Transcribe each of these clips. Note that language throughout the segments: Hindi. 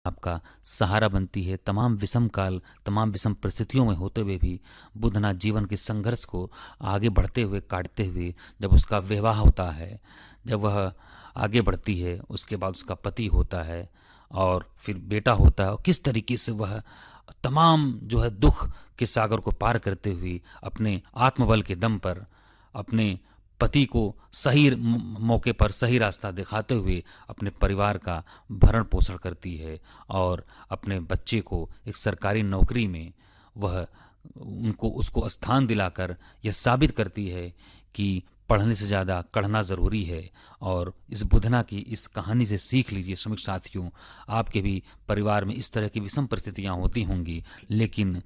आपका सहारा बनती है। तमाम विषम काल, तमाम विषम परिस्थितियों में होते हुए भी बुधना जीवन के संघर्ष को आगे बढ़ते हुए, काटते हुए, जब उसका विवाह होता है, जब वह आगे बढ़ती है, उसके बाद उसका पति होता है और फिर बेटा होता है, और किस तरीके से वह तमाम जो है दुख के सागर को पार करते हुए अपने आत्मबल के दम पर अपने पति को सही मौके पर सही रास्ता दिखाते हुए अपने परिवार का भरण पोषण करती है और अपने बच्चे को एक सरकारी नौकरी में वह उनको उसको स्थान दिलाकर यह साबित करती है कि पढ़ने से ज़्यादा पढ़ना ज़रूरी है। और इस बुधना की इस कहानी से सीख लीजिए श्रमिक साथियों, आपके भी परिवार में इस तरह की विषम परिस्थितियां होती होंगी, लेकिन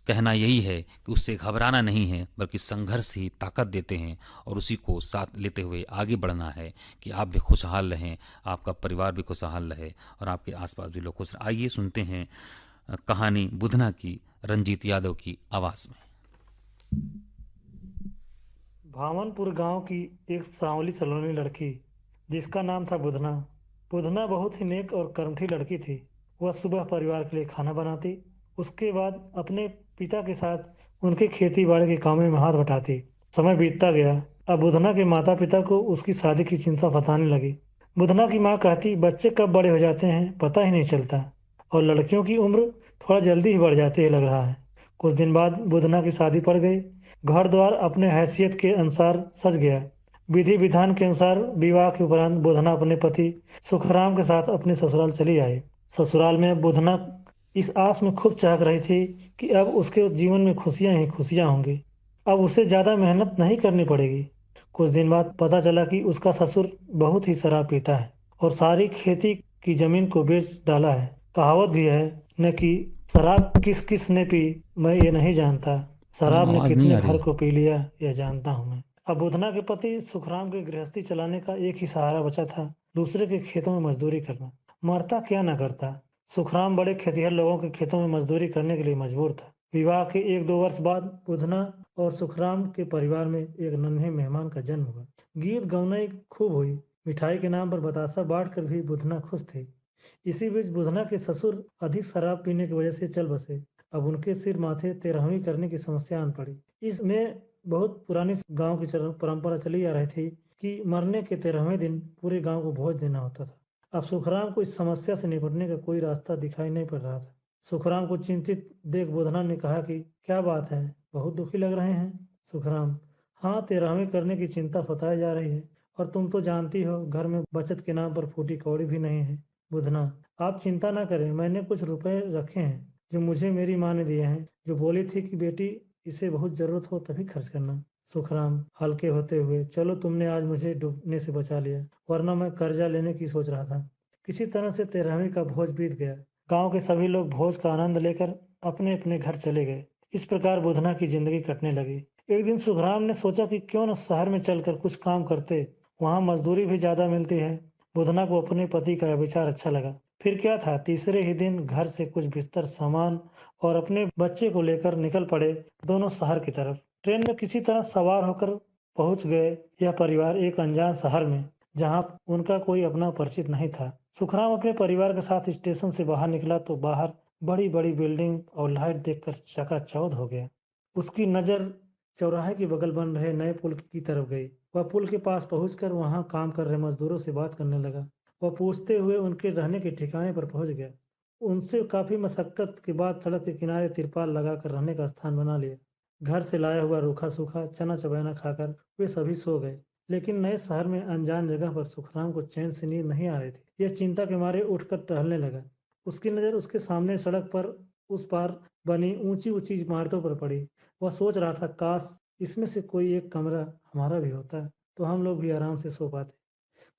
कहना यही है कि उससे घबराना नहीं है, बल्कि संघर्ष ही ताकत देते हैं और उसी को साथ लेते हुए आगे बढ़ना है कि आप भी खुशहाल रहें, आपका परिवार भी खुशहाल रहे और आपके आसपास भी लोग खुश रहें। आइए सुनते हैं कहानी बुधना की रंजीत यादव की आवाज़ में। भावनपुर गांव की एक सांवली सलोनी लड़की जिसका नाम था बुधना। बुधना बहुत ही नेक और कर्मठी लड़की थी। वह सुबह परिवार के लिए खाना बनाती, उसके बाद अपने पिता के साथ उनके खेती बाड़ी के कामों में हाथ बटाती। समय बीतता गया। अब बुधना के माता पिता को उसकी शादी की चिंता सताने लगी। बुधना की माँ कहती, बच्चे कब बड़े हो जाते हैं पता ही नहीं चलता, और लड़कियों की उम्र थोड़ा जल्दी ही बढ़ जाती है लग रहा है। कुछ दिन बाद बुधना की शादी पड़ गई। घर द्वार अपने हैसियत के अनुसार सज गया। विधि विधान के अनुसार विवाह के उपरांत बुधना अपने पति सुखराम के साथ अपने ससुराल चली आई। ससुराल में बुधना इस आस में खूब चाह रही थी कि अब उसके जीवन में खुशियां ही खुशियां होंगी। अब उसे ज्यादा मेहनत नहीं करनी पड़ेगी। कुछ दिन बाद पता चला कि उसका ससुर बहुत ही शराब पीता है और सारी खेती की जमीन को बेच डाला है। कहावत भी है न कि शराब किस किस ने पी, मैं ये नहीं जानता, मैम शराब ने आवाज़ नहीं कितने आ घर रही। को पी लिया यह जानता हूं मैं। अब बुधना के पति सुखराम के गृहस्थी चलाने का एक ही सहारा बचा था, दूसरे के खेतों में मजदूरी करना। मरता क्या न करता। सुखराम बड़े खेतिहर लोगों के खेतों में मजदूरी करने के लिए मजबूर था। विवाह के 1-2 वर्ष बाद बुधना और सुखराम के परिवार में एक नन्हे मेहमान का जन्म हुआ। गीत गौनाई खूब हुई। मिठाई के नाम पर बतासा बांट कर भी बुधना खुश थी। इसी बीच बुधना के ससुर अधिक शराब पीने की वजह से चल बसे। अब उनके सिर माथे तेरहवीं करने की समस्या आन पड़ी। इसमें बहुत पुरानी गांव की परंपरा चली आ रही थी कि मरने के 13वें दिन पूरे गांव को भोज देना होता था। अब सुखराम को इस समस्या से निपटने का कोई रास्ता दिखाई नहीं पड़ रहा था। सुखराम को चिंतित देख बुधना ने कहा कि क्या बात है, बहुत दुखी लग रहे हैं। सुखराम, हाँ, 13वें करने की चिंता सताई जा रही है, और तुम तो जानती हो घर में बचत के नाम पर फूटी कौड़ी भी नहीं है। बुधना, आप चिंता ना करें, मैंने कुछ रुपए रखे हैं जो मुझे मेरी माँ ने दिए हैं, जो बोली थी कि बेटी इसे बहुत जरूरत हो तभी खर्च करना। सुखराम हल्के होते हुए, चलो तुमने आज मुझे डूबने से बचा लिया, वरना मैं कर्जा लेने की सोच रहा था। किसी तरह से 13वीं का भोज बीत गया। गांव के सभी लोग भोज का आनंद लेकर अपने अपने घर चले गए। इस प्रकार बुधना की जिंदगी कटने लगी। एक दिन सुखराम ने सोचा कि क्यों न शहर में चलकर कुछ काम करते, वहां मजदूरी भी ज्यादा मिलती है। बुधना को अपने पति का यह विचार अच्छा लगा। फिर क्या था, तीसरे ही दिन घर से कुछ बिस्तर सामान और अपने बच्चे को लेकर निकल पड़े, दोनों शहर की तरफ। ट्रेन में किसी तरह सवार होकर पहुंच गए यह परिवार एक अनजान शहर में, जहां उनका कोई अपना परिचित नहीं था। सुखराम अपने परिवार के साथ स्टेशन से बाहर निकला तो बाहर बड़ी बड़ी बिल्डिंग और लाइट देखकर चकाचौंध हो गया। उसकी नजर चौराहे के बगल बन रहे नए पुल की तरफ गई। वह पुल के पास पहुंचकर वहां काम कर रहे मजदूरों से बात करने लगा। वह पूछते हुए उनके रहने के ठिकाने पर पहुंच गया। उनसे काफी मशक्कत के बाद सड़क के किनारे तिरपाल लगाकर रहने का स्थान बना लिया। घर से लाया हुआ रूखा सूखा चना चबैना खाकर वे सभी सो गए। लेकिन नए शहर में अनजान जगह पर सुखराम को चैन से नींद नहीं आ रही थी। यह चिंता के मारे उठकर टहलने लगा। उसकी नजर उसके सामने सड़क पर उस पार बनी ऊंची ऊंची इमारतों पर पड़ी। वह सोच रहा था, काश इसमें से कोई एक कमरा हमारा भी होता तो हम लोग भी आराम से सो पाते।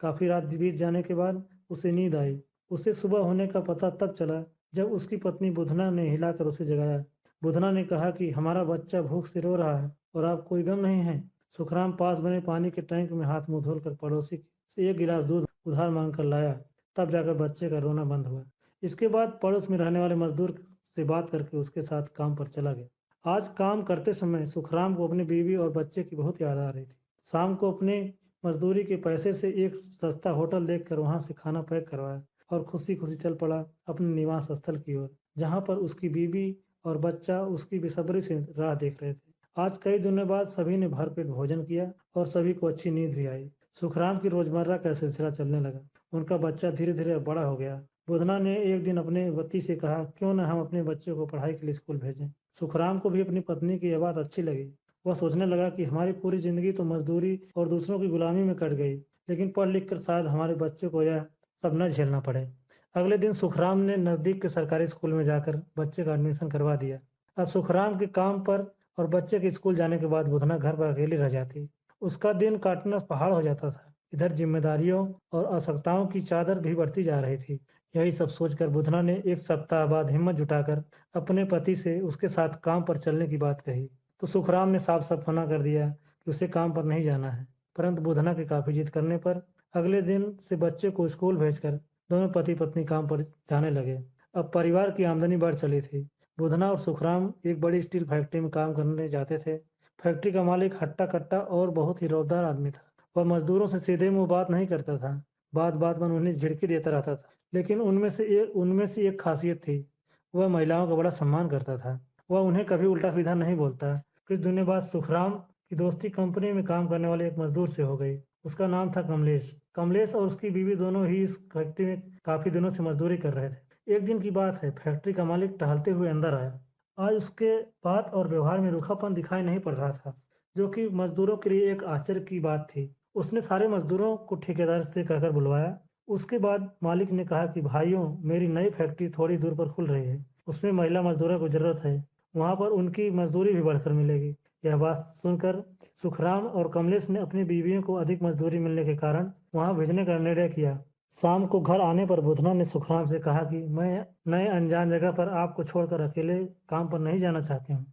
काफी रात बीत जाने के बाद उसे नींद आई। उसे सुबह होने का पता तब चला जब उसकी पत्नी बुधना ने हिलाकर उसे जगाया। बुधना ने कहा कि हमारा बच्चा भूख से रो रहा है और आप कोई गम नहीं है। सुखराम पास बने पानी के टैंक में हाथ मुंह धोकर पड़ोसी से एक गिलास दूध उधार मांग कर लाया। तब जाकर बच्चे का रोना बंद हुआ। इसके बाद पड़ोस में रहने वाले मजदूर से बात करके उसके साथ काम पर चला गया। आज काम करते समय सुखराम को अपनी बीवी और बच्चे की बहुत याद आ रही थी। शाम को अपने मजदूरी के पैसे से एक सस्ता होटल देखकर वहां से खाना पैक करवाया। और खुशी खुशी चल पड़ा अपने निवास स्थल की ओर, जहाँ पर उसकी बीवी और बच्चा उसकी बेसब्री से राह देख रहे थे। आज कई दिनों बाद सभी ने भरपेट भोजन किया और सभी को अच्छी नींद भी आई। सुखराम की रोजमर्रा का सिलसिला चलने लगा। उनका बच्चा धीरे धीरे बड़ा हो गया। बुधना ने एक दिन अपने पति से कहा, क्यों न हम अपने बच्चे को पढ़ाई के लिए स्कूल भेजें। सुखराम को भी अपनी पत्नी की यह बात अच्छी लगी। वह सोचने लगा कि हमारी पूरी जिंदगी तो मजदूरी और दूसरों की गुलामी में कट गई, लेकिन पढ़ लिख कर शायद हमारे बच्चे को यह सब न झेलना पड़े। अगले दिन सुखराम ने नजदीक के सरकारी स्कूल में जाकर बच्चे का एडमिशन करवा दिया। अब सुखराम के काम पर और बच्चे के स्कूल जाने के बाद बुधना घर पर अकेली रह जाती। उसका दिन काटना पहाड़ हो जाता था। इधर जिम्मेदारियों और आवश्यकताओं की चादर भी बढ़ती जा रही थी। यही सब सोचकर बुधना ने एक सप्ताह बाद हिम्मत जुटाकर अपने पति से उसके साथ काम पर चलने की बात कही। तो सुखराम ने साफ साफ मना कर दिया कि उसे काम पर नहीं जाना है। परंतु बुधना के काफी जिद करने पर अगले दिन से बच्चे को स्कूल भेजकर दोनों पति पत्नी काम पर जाने लगे। अब परिवार की आमदनी बढ़ चली थी। बुधना और सुखराम एक बड़ी स्टील फैक्ट्री में काम करने जाते थे। फैक्ट्री का मालिक हट्टा कट्टा और बहुत ही रौबदार आदमी था। वह मजदूरों से सीधे मुंह बात नहीं करता था। बात बात में उन्हें झिड़की देता रहता था। लेकिन उनमें से एक खासियत थी। वह महिलाओं का बड़ा सम्मान करता था। वह उन्हें कभी उल्टा सीधा नहीं बोलता। कुछ दिनों बाद सुखराम की दोस्ती कंपनी में काम करने वाले एक मजदूर से हो गई। उसका नाम था कमलेश। कमलेश और उसकी बीवी दोनों ही इस फैक्ट्री में काफी दिनों से मजदूरी कर रहे थे। एक दिन की बात है, फैक्ट्री का मालिक टहलते हुए अंदर आया। आज उसके बात और व्यवहार में रूखापन दिखाई नहीं पड़ रहा था, जो कि मजदूरों के लिए एक आश्चर्य की बात थी। उसने सारे मजदूरों को ठेकेदार से कहकर बुलवाया। उसके बाद मालिक ने कहा कि भाइयों, मेरी नई फैक्ट्री थोड़ी दूर पर खुल रही है। उसमें महिला मजदूरों को जरूरत है। वहां पर उनकी मजदूरी भी बढ़कर मिलेगी। यह बात सुनकर सुखराम और कमलेश ने अपनी बीवियों को अधिक मजदूरी मिलने के कारण वहां भेजने का निर्णय किया। शाम को घर आने पर बुधना ने सुखराम से कहा कि मैं नए अनजान जगह पर आपको छोड़कर अकेले काम पर नहीं जाना चाहती हूँ।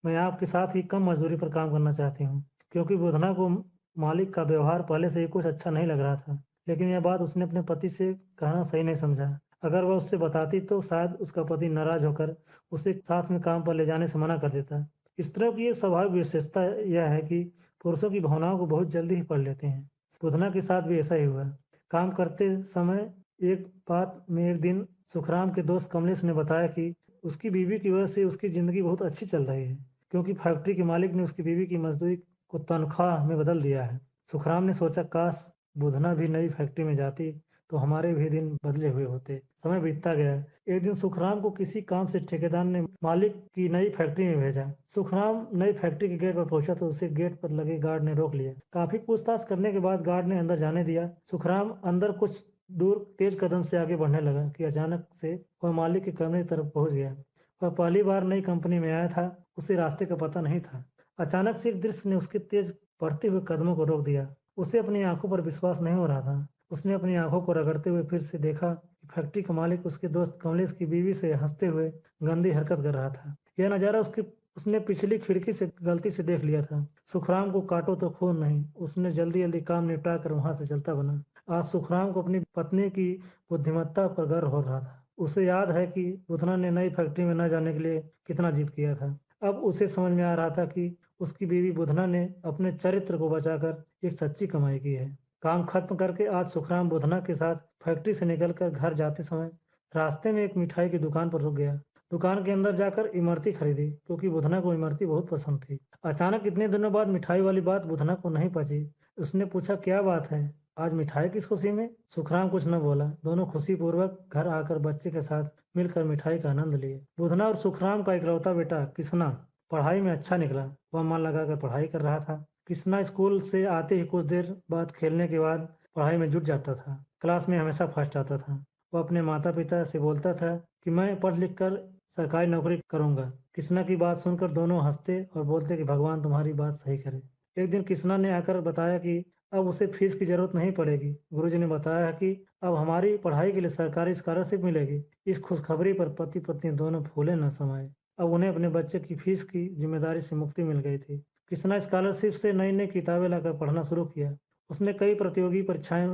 मैं आपके साथ ही कम मजदूरी पर काम करना चाहती हूँ। क्योंकि बुधना को मालिक का व्यवहार पहले से ही कुछ अच्छा नहीं लग रहा था, लेकिन यह बात उसने अपने पति से कहना सही नहीं समझा। अगर वह उससे बताती तो शायद उसका पति नाराज होकर उसे साथ में काम पर ले जाने से मना कर देता। स्त्रियों की एक स्वाभाविक विशेषता यह है कि पुरुषों की भावनाओं को बहुत जल्दी ही पढ़ लेते हैं। बुधना के साथ भी ऐसा ही हुआ। काम करते समय एक दिन सुखराम के दोस्त कमलेश ने बताया कि उसकी बीवी की वजह से उसकी जिंदगी बहुत अच्छी चल रही है, क्योंकि फैक्ट्री के मालिक ने उसकी बीवी की मजदूरी को तनख्वाह में बदल दिया है। सुखराम ने सोचा, काश बुधना भी नई फैक्ट्री में जाती तो हमारे भी दिन बदले हुए होते। समय बीतता गया। एक दिन सुखराम को किसी काम से ठेकेदार ने मालिक की नई फैक्ट्री में भेजा। सुखराम नई फैक्ट्री के गेट पर पहुंचा तो उसे गेट पर लगे गार्ड ने रोक लिया। काफी पूछताछ करने के बाद गार्ड ने अंदर जाने दिया। सुखराम अंदर कुछ दूर तेज कदम से आगे बढ़ने लगा कि अचानक से वह मालिक के कमरे की तरफ पहुंच गया। वह पहली बार नई कंपनी में आया था, उसे रास्ते का पता नहीं था। अचानक से एक दृश्य ने उसके तेज बढ़ते हुए कदमों को रोक दिया। उसे अपनी आंखों पर विश्वास नहीं हो रहा था। उसने अपनी आंखों को रगड़ते हुए फिर से देखा कि फैक्ट्री का मालिक उसके दोस्त कमलेश की बीवी से हंसते हुए गंदी हरकत कर रहा था। यह नजारा उसने पिछली खिड़की से गलती से देख लिया था। सुखराम को काटो तो खून नहीं। उसने जल्दी जल्दी काम निपटा कर वहां से चलता बना। आज सुखराम को अपनी पत्नी की बुद्धिमत्ता पर गर्व हो रहा था। उसे याद है कि बुधना ने नई फैक्ट्री में न जाने के लिए कितना जिद किया था। अब उसे समझ में आ रहा था कि उसकी बीवी बुधना ने अपने चरित्र को बचाकर एक सच्ची कमाई की है। काम खत्म करके आज सुखराम बुधना के साथ फैक्ट्री से निकलकर घर जाते समय रास्ते में एक मिठाई की दुकान पर रुक गया। दुकान के अंदर जाकर इमरती खरीदी, क्योंकि बुधना को इमरती बहुत पसंद थी। अचानक इतने दिनों बाद मिठाई वाली बात बुधना को नहीं पची। उसने पूछा, क्या बात है, आज मिठाई किस खुशी में? सुखराम कुछ न बोला। दोनों खुशी पूर्वक घर आकर बच्चे के साथ मिलकर मिठाई का आनंद लिए। बुधना और सुखराम का इकलौता बेटा किसना पढ़ाई में अच्छा निकला। वह मन लगाकर पढ़ाई कर रहा था। किसना स्कूल से आते ही कुछ देर बाद खेलने के बाद पढ़ाई में जुट जाता था। क्लास में हमेशा फर्स्ट आता था। वह अपने माता पिता से बोलता था कि मैं पढ़ लिख कर सरकारी नौकरी करूंगा। किसना की बात सुनकर दोनों हंसते और बोलते कि भगवान तुम्हारी बात सही करे। एक दिन किसना ने आकर बताया कि अब उसे फीस की जरूरत नहीं पड़ेगी। गुरुजी ने बताया कि अब हमारी पढ़ाई के लिए सरकारी स्कॉलरशिप मिलेगी। इस खुशखबरी पर पति पत्नी दोनों फूले न समाये। अब उन्हें अपने बच्चे की फीस की जिम्मेदारी से मुक्ति मिल गई थी। किसना स्कॉलरशिप से नई नई किताबें लाकर पढ़ना शुरू किया। उसने कई प्रतियोगी परीक्षाएं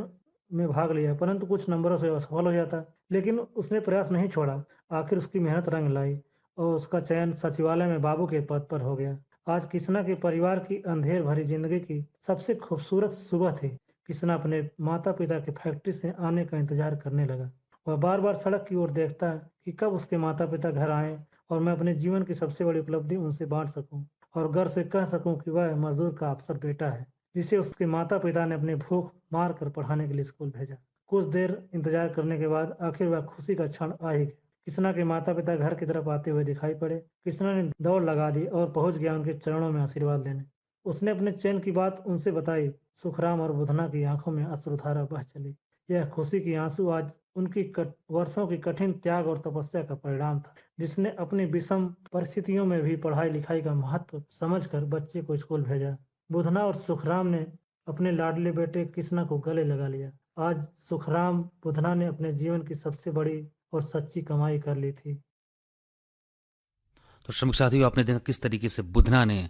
में भाग लिया, परंतु कुछ नंबरों से असफल हो जाता, लेकिन उसने प्रयास नहीं छोड़ा। आखिर उसकी मेहनत रंग लाई और उसका चयन सचिवालय में बाबू के पद पर हो गया। आज किसना के परिवार की अंधेर भरी जिंदगी की सबसे खूबसूरत सुबह थी। किसना अपने माता पिता के फैक्ट्री से आने का इंतजार करने लगा। वह बार बार सड़क की ओर देखता कि कब उसके माता पिता घर आएं और मैं अपने जीवन की सबसे बड़ी उपलब्धि उनसे बांट सकूं और गर्व से कह सकूं कि वह मजदूर का अफसर बेटा है जिसे उसके माता पिता ने अपनी भूख मार कर पढ़ाने के लिए स्कूल भेजा। कुछ देर इंतजार करने के बाद आखिर वह खुशी का क्षण आ ही गया। कृष्णा के माता पिता घर की तरफ आते हुए दिखाई पड़े। कृष्णा ने दौड़ लगा दी और पहुंच गया उनके चरणों में आशीर्वाद लेने। उसने अपने चैन की बात उनसे बताई। सुखराम और बुधना की आंखों में अश्रुधारा बह चली। यह खुशी की आंसू आज उनकी वर्षों की कठिन त्याग और तपस्या का परिणाम था, जिसने अपनी विषम परिस्थितियों में भी पढ़ाई लिखाई का महत्व समझकर बच्चे को स्कूल भेजा। बुधना और सुखराम ने अपने लाडले बेटे कृष्णा को गले लगा लिया। आज सुखराम बुधना ने अपने जीवन की सबसे बड़ी और सच्ची कमाई कर ली थी। तो श्रमिक साथियों, आपने देखा किस तरीके से बुधना ने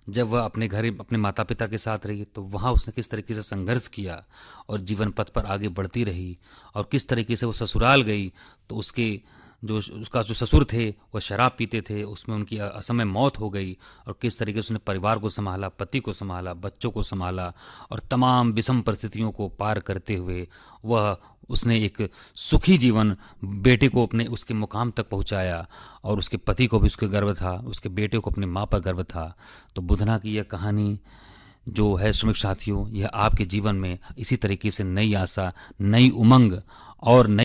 जब वह अपने घर अपने माता पिता के साथ रही तो वहाँ उसने किस तरीके से संघर्ष किया और जीवन पथ पर आगे बढ़ती रही, और किस तरीके से वो ससुराल गई तो उसका जो ससुर थे वह शराब पीते थे, उसमें उनकी असमय मौत हो गई, और किस तरीके से उसने परिवार को संभाला, पति को संभाला, बच्चों को संभाला, और तमाम विषम परिस्थितियों को पार करते हुए उसने एक सुखी जीवन बेटे को अपने उसके मुकाम तक पहुंचाया, और उसके पति को भी उसके गर्व था, उसके बेटे को अपनी माँ पर गर्व था। तो बुधना की यह कहानी जो है श्रमिक साथियों, यह आपके जीवन में इसी तरीके से नई आशा, नई उमंग और नई